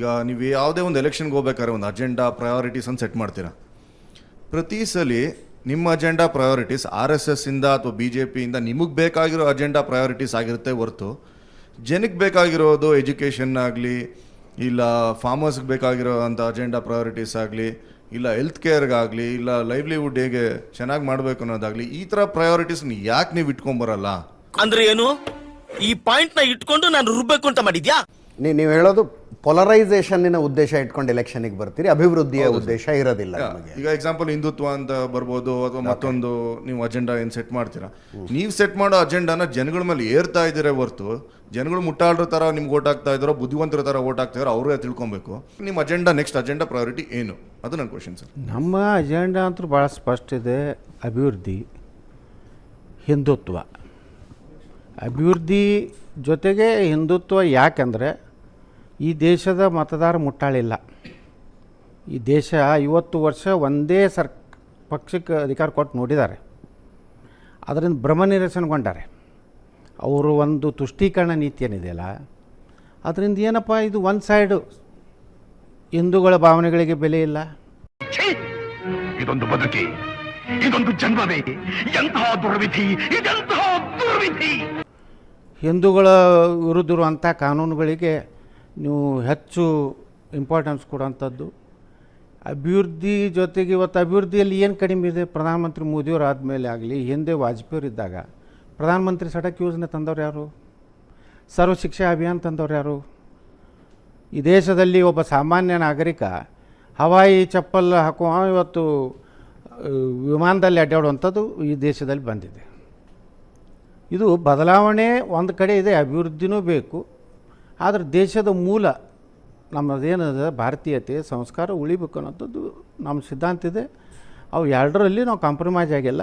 ಈಗ ನೀವು ಯಾವುದೇ ಒಂದು ಎಲೆಕ್ಷನ್ಗೆ ಹೋಗ್ಬೇಕಾದ್ರೆ ಒಂದು ಅಜೆಂಡಾ ಪ್ರಯಾರಿಟೀಸ್ ಅಂತ ಸೆಟ್ ಮಾಡ್ತೀರಾ. ಪ್ರತಿ ಸಲ ನಿಮ್ಮ ಅಜೆಂಡಾ ಪ್ರಯಾರಿಟೀಸ್ RSS ಇಂದ ಅಥವಾ BJP ಇಂದ ನಿಮಗೆ ಬೇಕಾಗಿರೋ ಅಜೆಂಡಾ ಪ್ರಯಾರಿಟೀಸ್ ಆಗಿರುತ್ತೆ ಹೊರತು ಜನಕ್ಕೆ ಬೇಕಾಗಿರೋದು ಎಜುಕೇಷನ್ ಆಗಲಿ, ಇಲ್ಲ ಫಾರ್ಮರ್ಸ್ಗೆ ಬೇಕಾಗಿರೋ ಅಂಥ ಅಜೆಂಡಾ ಪ್ರಯಾರಿಟೀಸ್ ಆಗಲಿ, ಇಲ್ಲ ಹೆಲ್ತ್ ಕೇರ್ಗಾಗಲಿ, ಇಲ್ಲ ಲೈವ್ಲಿಹುಡ್ ಹೇಗೆ ಚೆನ್ನಾಗಿ ಮಾಡಬೇಕು ಅನ್ನೋದಾಗಲಿ, ಈ ಥರ ಪ್ರಯಾರಿಟೀಸ್ನ ಯಾಕೆ ನೀವು ಇಟ್ಕೊಂಬರಲ್ಲ? ಅಂದ್ರೆ ಏನು? ಈ ಪಾಯಿಂಟ್ನ ಇಟ್ಕೊಂಡು ನಾನು ರುಬ್ಬೇಕು ಅಂತ ಮಾಡಿದ್ಯಾ? ನೀವು ಹೇಳೋದು ಪೊಲರೈಸೇಷನ್ನಿನ ಉದ್ದೇಶ ಇಟ್ಕೊಂಡು ಎಲೆಕ್ಷನ್ಗೆ ಬರ್ತೀರಿ, ಅಭಿವೃದ್ಧಿಯ ಉದ್ದೇಶ ಇರೋದಿಲ್ಲ ನಿಮಗೆ. ಈಗ ಎಕ್ಸಾಂಪಲ್ ಹಿಂದುತ್ವ ಅಂತ ಬರ್ಬೋದು, ಅಥವಾ ಮತ್ತೊಂದು ನೀವು ಅಜೆಂಡಾ ಏನು ಸೆಟ್ ಮಾಡ್ತೀರಾ, ನೀವು ಸೆಟ್ ಮಾಡೋ ಅಜೆಂಡಾನ ಜನಗಳ ಮೇಲೆ ಏರ್ತಾ ಇದ್ದೀರಾ ಹೊರತು ಜನಗಳು ಮುಟ್ಟಾಳ್ರ ಥರ ನಿಮ್ಗೆ ಓಟ್ ಆಗ್ತಾ ಇದ್ದಾರೋ, ಬುದ್ಧಿವಂತರ ಥರ ಓಟ್ ಆಗ್ತಾ ಇದ್ದಾರೋ ಅವರೇ ತಿಳ್ಕೊಬೇಕು. ನಿಮ್ಮ ಅಜೆಂಡಾ ನೆಕ್ಸ್ಟ್ ಅಜೆಂಡಾ ಪ್ರಯಾರಿಟಿ ಏನು? ಅದು ನನ್ನ ಕ್ವಶನ್ ಸರ್. ನಮ್ಮ ಅಜೆಂಡಾ ಅಂತೂ ಭಾಳ ಸ್ಪಷ್ಟ ಇದೆ. ಅಭಿವೃದ್ಧಿ, ಹಿಂದುತ್ವ. ಅಭಿವೃದ್ಧಿ ಜೊತೆಗೆ ಹಿಂದುತ್ವ. ಯಾಕೆಂದರೆ ಈ ದೇಶದ ಮತದಾರ ಮುಟ್ಟಾಳಿಲ್ಲ. ಈ ದೇಶ 50 ವರ್ಷ ಒಂದೇ ಪಕ್ಷಕ್ಕೆ ಅಧಿಕಾರ ಕೊಟ್ಟು ನೋಡಿದ್ದಾರೆ. ಅದರಿಂದ ಭ್ರಮ ನಿರಸನಗೊಂಡಾರೆ. ಅವರು ಒಂದು ತುಷ್ಟೀಕರಣ ನೀತಿ ಏನಿದೆಯಲ್ಲ, ಅದರಿಂದ ಏನಪ್ಪ ಇದು ಒನ್ ಸೈಡು, ಹಿಂದೂಗಳ ಭಾವನೆಗಳಿಗೆ ಬೆಲೆ ಇಲ್ಲ. ಇದೊಂದು ಬದುಕಿ, ಇದೊಂದು ಜನ್ಮವೇ, ಎಂತಹ ದುರ್ವಿಧಿ, ಇದೆಂತಹ ದುರ್ವಿಧಿ. ಹಿಂದೂಗಳ ವಿರುದ್ಧರುವಂಥ ಕಾನೂನುಗಳಿಗೆ ನೀವು ಹೆಚ್ಚು ಇಂಪಾರ್ಟೆನ್ಸ್ ಕೊಡುವಂಥದ್ದು. ಅಭಿವೃದ್ಧಿ ಜೊತೆಗೆ ಇವತ್ತು ಅಭಿವೃದ್ಧಿಯಲ್ಲಿ ಏನು ಕಡಿಮೆ ಇದೆ? ಪ್ರಧಾನಮಂತ್ರಿ ಮೋದಿಯವರು ಆದಮೇಲೆ ಆಗಲಿ, ಹಿಂದೆ ವಾಜಪೇಯಿ ಇದ್ದಾಗ ಪ್ರಧಾನಮಂತ್ರಿ ಸಡಕ್ ಯೋಜನೆ ತಂದವ್ರು ಯಾರು? ಸರ್ವ ಶಿಕ್ಷಾ ಅಭಿಯಾನ ತಂದವ್ರು ಯಾರು? ಈ ದೇಶದಲ್ಲಿ ಒಬ್ಬ ಸಾಮಾನ್ಯ ನಾಗರಿಕ ಹವಾಯಿ ಚಪ್ಪಲ್ ಹಾಕುವ ಇವತ್ತು ವಿಮಾನದಲ್ಲಿ ಅಡ್ಡಾಡುವಂಥದ್ದು ಈ ದೇಶದಲ್ಲಿ ಬಂದಿದೆ. ಇದು ಬದಲಾವಣೆ ಒಂದು ಕಡೆ ಇದೆ, ಅಭಿವೃದ್ಧಿನೂ ಬೇಕು. ಆದರೆ ದೇಶದ ಮೂಲ ನಮ್ಮದೇನಿದೆ ಭಾರತೀಯತೆ ಸಂಸ್ಕಾರ ಉಳಿಬೇಕು ಅನ್ನೋಂಥದ್ದು ನಮ್ಮ ಸಿದ್ಧಾಂತ ಇದೆ. ಅವು ಎರಡರಲ್ಲಿ ನಾವು ಕಾಂಪ್ರಮೈಸ್ ಆಗಿಲ್ಲ.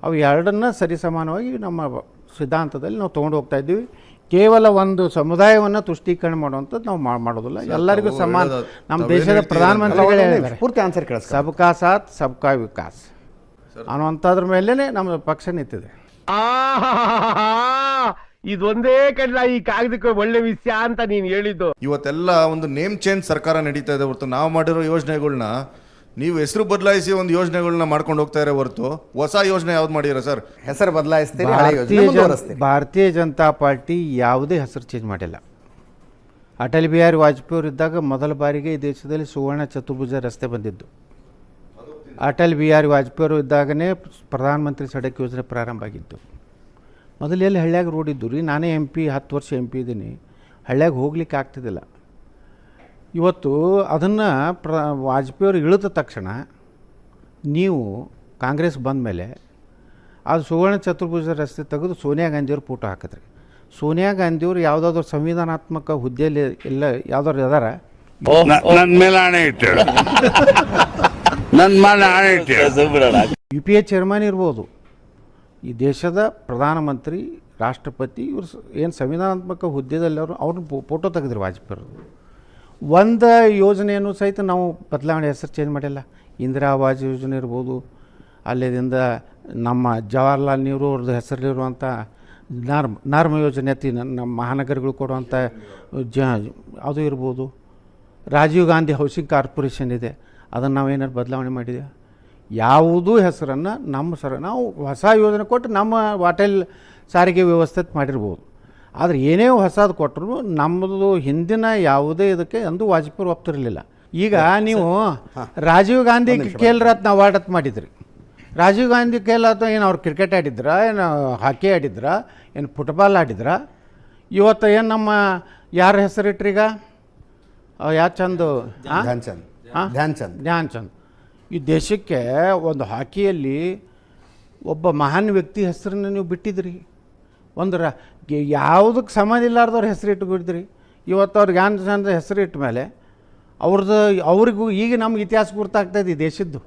ಅವು ಎರಡನ್ನ ಸರಿಸಮಾನವಾಗಿ ನಮ್ಮ ಸಿದ್ಧಾಂತದಲ್ಲಿ ನಾವು ತೊಗೊಂಡು ಹೋಗ್ತಾ ಇದ್ದೀವಿ. ಕೇವಲ ಒಂದು ಸಮುದಾಯವನ್ನು ತುಷ್ಟೀಕರಣ ಮಾಡುವಂಥದ್ದು ನಾವು ಮಾಡೋದಿಲ್ಲ. ಎಲ್ಲರಿಗೂ ಸಮಾನ. ನಮ್ಮ ದೇಶದ ಪ್ರಧಾನಮಂತ್ರಿಗಳೇ ಹೇಳಿದ್ದಾರೆ, ಪೂರ್ತಿ ಆನ್ಸರ್ ಕೇಳಿಸ್, ಸಬ್ಕಾ ಸಾಥ್ ಸಬ್ಕಾ ವಿಕಾಸ್ ಅನ್ನುವಂಥದ್ರ ಮೇಲೇ ನಮ್ಮ ಪಕ್ಷ ನಿಂತಿದೆ. ಇದೊಂದೇ ಕಡ್ಲ ಈ ಕಾಗದಕ್ಕೆ ಒಳ್ಳೆ ವಿಷಯ ಅಂತ ನೀನು ಹೇಳಿದ್ದು. ಇವತ್ತೆಲ್ಲ ಒಂದು ನೇಮ್ ಚೇಂಜ್ ಸರ್ಕಾರ ನಡೀತಾ ಇದೆ ಹೊರತು ನಾವು ಮಾಡಿರೋ ಯೋಜನೆಗಳನ್ನ ನೀವು ಹೆಸರು ಬದಲಾಯಿಸಿ ಒಂದು ಯೋಜನೆಗಳನ್ನ ಮಾಡ್ಕೊಂಡು ಹೋಗ್ತಾ ಇರೋ ಹೊರತು ಹೊಸ ಯೋಜನೆ ಯಾವ್ದು ಮಾಡಿರ ಸರ್? ಹೆಸರು ಬದಲಾಯಿಸ್ತೀರಿ, ಭಾರತೀಯ ಜನತಾ ಪಾರ್ಟಿ ಯಾವುದೇ ಹೆಸರು ಚೇಂಜ್ ಮಾಡಿಲ್ಲ. ಅಟಲ್ ಬಿಹಾರಿ ವಾಜಪೇಯಿ ಅವರು ಇದ್ದಾಗ ಮೊದಲ ಬಾರಿಗೆ ಈ ದೇಶದಲ್ಲಿ ಸುವರ್ಣ ಚತುರ್ಭುಜ ರಸ್ತೆ ಬಂದಿದ್ದು. ಅಟಲ್ ಬಿಹಾರಿ ವಾಜಪೇಯಿ ಅವರು ಇದ್ದಾಗನೇ ಪ್ರಧಾನಮಂತ್ರಿ ಸಡಕ್ ಯೋಜನೆ ಪ್ರಾರಂಭ ಆಗಿತ್ತು. ಮೊದಲು ಎಲ್ಲಿ ಹಳ್ಳ್ಯಾಗ ರೋಡ್ ಇದ್ದು ರೀ. ನಾನೇ MP 10 ವರ್ಷ MP ಇದ್ದೀನಿ. ಹಳ್ಳ್ಯಾಗ ಹೋಗ್ಲಿಕ್ಕೆ ಆಗ್ತಿದ್ದಿಲ್ಲ. ಇವತ್ತು ಅದನ್ನು ವಾಜಪೇಯಿಯವರು ಇಳಿದ ತಕ್ಷಣ ನೀವು ಕಾಂಗ್ರೆಸ್ ಬಂದ ಮೇಲೆ ಅದು ಸುವರ್ಣ ಚತುರ್ಭುಜ ರಸ್ತೆ ತೆಗೆದು ಸೋನಿಯಾ ಗಾಂಧಿಯವ್ರು ಫೋಟೋ ಹಾಕಿದ್ರಿ. ಸೋನಿಯಾ ಗಾಂಧಿಯವರು ಯಾವುದಾದ್ರೂ ಸಂವಿಧಾನಾತ್ಮಕ ಹುದ್ದೆಯಲ್ಲಿ ಎಲ್ಲ ಯಾವುದಾದ್ರು ಅದಾರ? ನನ್ನ ಮೇಲೆ ಆಣೆ ಇಟ್ಟೇಳು, ನನ್ನ ಮೇಲೆ ಆಣೆ ಇಟ್ಟೇಳು. UPA ಚೇರ್ಮನ್ ಇರ್ಬೋದು. ಈ ದೇಶದ ಪ್ರಧಾನಮಂತ್ರಿ, ರಾಷ್ಟ್ರಪತಿ ಇವರು ಏನು ಸಂವಿಧಾನಾತ್ಮಕ ಹುದ್ದೆದಲ್ಲಿ ಅವ್ರನ್ನ ಫೋಟೋ ತೆಗೆದ್ರಿ ವಾಜಪೇಯಿ. ಒಂದು ಯೋಜನೆಯನ್ನು ಸಹಿತ ನಾವು ಬದಲಾವಣೆ ಹೆಸರು ಚೇಂಜ್ ಮಾಡಿಲ್ಲ. ಇಂದಿರಾ ಆವಾಸ್ ಯೋಜನೆ ಇರ್ಬೋದು, ಅಲ್ಲಿಂದ ನಮ್ಮ ಜವಾಹರ್ಲಾಲ್ ನೆಹರು ಅವ್ರದ್ದು ಹೆಸರಲ್ಲಿರುವಂಥ ನರ್ಮ ಯೋಜನೆ ಅತಿ ನಮ್ಮ ಮಹಾನಗರಗಳು ಕೊಡುವಂಥ ಅದು ಇರ್ಬೋದು. ರಾಜೀವ್ ಗಾಂಧಿ ಹೌಸಿಂಗ್ ಕಾರ್ಪೊರೇಷನ್ ಇದೆ, ಅದನ್ನು ನಾವೇನಾದ್ರು ಬದಲಾವಣೆ ಮಾಡಿದೆ? ಯಾವುದೂ ಹೆಸರನ್ನು ನಾವು ಹೊಸ ಯೋಜನೆ ಕೊಟ್ಟು ನಮ್ಮ ಹೋಟೆಲ್ ಸಾರಿಗೆ ವ್ಯವಸ್ಥೆ ಮಾಡಿರ್ಬೋದು. ಆದರೆ ಏನೇ ಹೊಸದು ಕೊಟ್ಟರು ನಮ್ಮದು ಹಿಂದಿನ ಯಾವುದೇ ಇದಕ್ಕೆ ಅಂದು ವಾಜಪೇಯಿ ಒಪ್ತಿರಲಿಲ್ಲ. ಈಗ ನೀವು ರಾಜೀವ್ ಗಾಂಧಿ ಖೇಲ್ ರತ್ನ ಅವಾರ್ಡ್ ಅಂತ ಮಾಡಿದ್ರಿ. ರಾಜೀವ್ ಗಾಂಧಿ ಖೇಲ್ ರತ್ನ ಏನು ಅವ್ರು ಕ್ರಿಕೆಟ್ ಆಡಿದ್ರಾ, ಏನು ಹಾಕಿ ಆಡಿದ್ರಾ, ಏನು ಫುಟ್ಬಾಲ್ ಆಡಿದ್ರಾ? ಇವತ್ತು ಏನು ನಮ್ಮ ಯಾರ ಹೆಸರಿಟ್ರೀಗ? ಯಾವ ಚಂದು ಧ್ಯಾನ್ ಚಂದ್. ಈ ದೇಶಕ್ಕೆ ಒಂದು ಹಾಕಿಯಲ್ಲಿ ಒಬ್ಬ ಮಹಾನ್ ವ್ಯಕ್ತಿ ಹೆಸರನ್ನು ನೀವು ಬಿಟ್ಟಿದ್ರಿ. ಒಂದು ಯಾವುದಕ್ಕೆ ಸಂಬಂಧ ಇಲ್ಲಾರ್ದವ್ರ ಹೆಸರು ಇಟ್ಬಿಟ್ಟಿದ್ರಿ. ಇವತ್ತು ಅವ್ರಿಗೆ ಧ್ಯಾನ್ ಚಂದ್ ಹೆಸರು ಇಟ್ಟ ಮೇಲೆ ಅವ್ರಿಗೂ ಈಗ ನಮ್ಗೆ ಇತಿಹಾಸ ಗುರ್ತಾಗ್ತಾಯಿದೆ ಈ ದೇಶದ್ದು.